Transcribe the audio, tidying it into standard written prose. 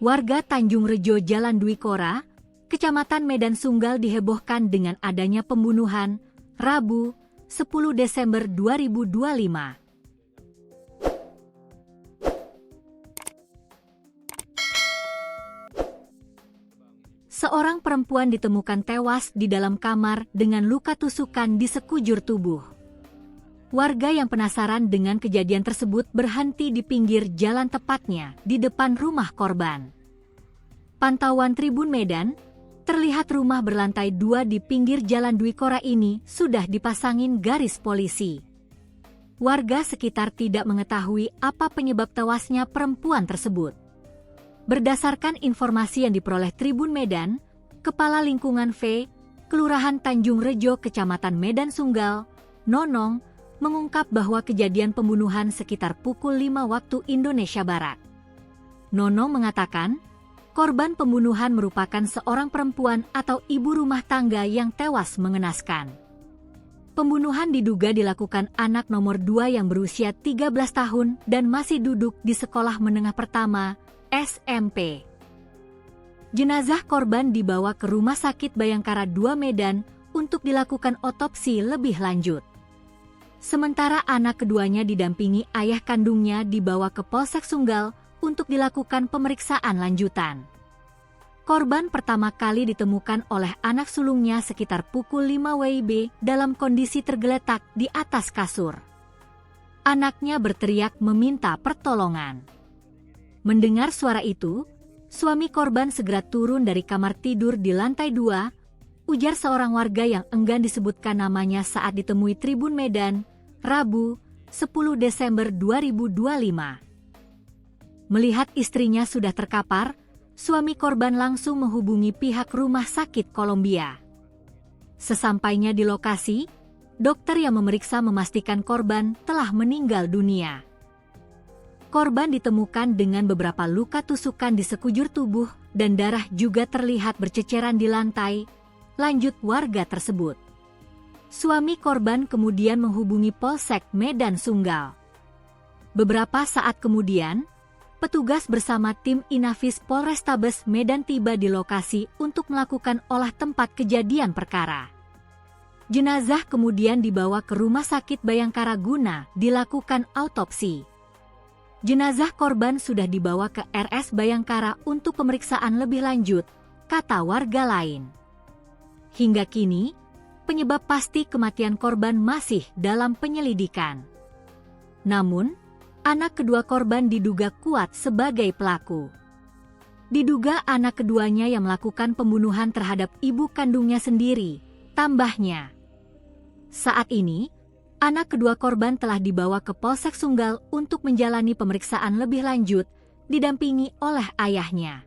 Warga Tanjung Rejo Jalan Dwi Kora, Kecamatan Medan Sunggal dihebohkan dengan adanya pembunuhan, Rabu, 10 Desember 2025. Seorang perempuan ditemukan tewas di dalam kamar dengan luka tusukan di sekujur tubuh. Warga yang penasaran dengan kejadian tersebut berhenti di pinggir jalan, tepatnya di depan rumah korban. Pantauan Tribun Medan, terlihat rumah berlantai 2 di pinggir jalan Dwi Kora ini sudah dipasangin garis polisi. Warga sekitar tidak mengetahui apa penyebab tewasnya perempuan tersebut. Berdasarkan informasi yang diperoleh Tribun Medan, Kepala Lingkungan V, Kelurahan Tanjung Rejo, Kecamatan Medan Sunggal, Nonong, mengungkap bahwa kejadian pembunuhan sekitar pukul 5 waktu Indonesia Barat. Nonong mengatakan, korban pembunuhan merupakan seorang perempuan atau ibu rumah tangga yang tewas mengenaskan. Pembunuhan diduga dilakukan anak nomor 2 yang berusia 13 tahun dan masih duduk di sekolah menengah pertama, SMP. Jenazah korban dibawa ke Rumah Sakit Bayangkara II Medan untuk dilakukan otopsi lebih lanjut. Sementara anak keduanya didampingi ayah kandungnya dibawa ke Polsek Sunggal untuk dilakukan pemeriksaan lanjutan. Korban pertama kali ditemukan oleh anak sulungnya sekitar pukul 5 WIB dalam kondisi tergeletak di atas kasur. Anaknya berteriak meminta pertolongan. Mendengar suara itu, suami korban segera turun dari kamar tidur di lantai 2, ujar seorang warga yang enggan disebutkan namanya saat ditemui Tribun Medan, Rabu, 10 Desember 2025. Melihat istrinya sudah terkapar, suami korban langsung menghubungi pihak Rumah Sakit Columbia. Sesampainya di lokasi, dokter yang memeriksa memastikan korban telah meninggal dunia. Korban ditemukan dengan beberapa luka tusukan di sekujur tubuh dan darah juga terlihat berceceran di lantai, lanjut warga tersebut. Suami korban kemudian menghubungi Polsek Medan Sunggal. Beberapa saat kemudian, petugas bersama tim Inafis Polrestabes Medan tiba di lokasi untuk melakukan olah tempat kejadian perkara. Jenazah kemudian dibawa ke Rumah Sakit Bayangkara guna dilakukan autopsi. Jenazah korban sudah dibawa ke RS Bayangkara untuk pemeriksaan lebih lanjut, kata warga lain. Hingga kini, penyebab pasti kematian korban masih dalam penyelidikan. Namun, anak kedua korban diduga kuat sebagai pelaku. Diduga anak keduanya yang melakukan pembunuhan terhadap ibu kandungnya sendiri, tambahnya. Saat ini, anak kedua korban telah dibawa ke Polsek Sunggal untuk menjalani pemeriksaan lebih lanjut, didampingi oleh ayahnya.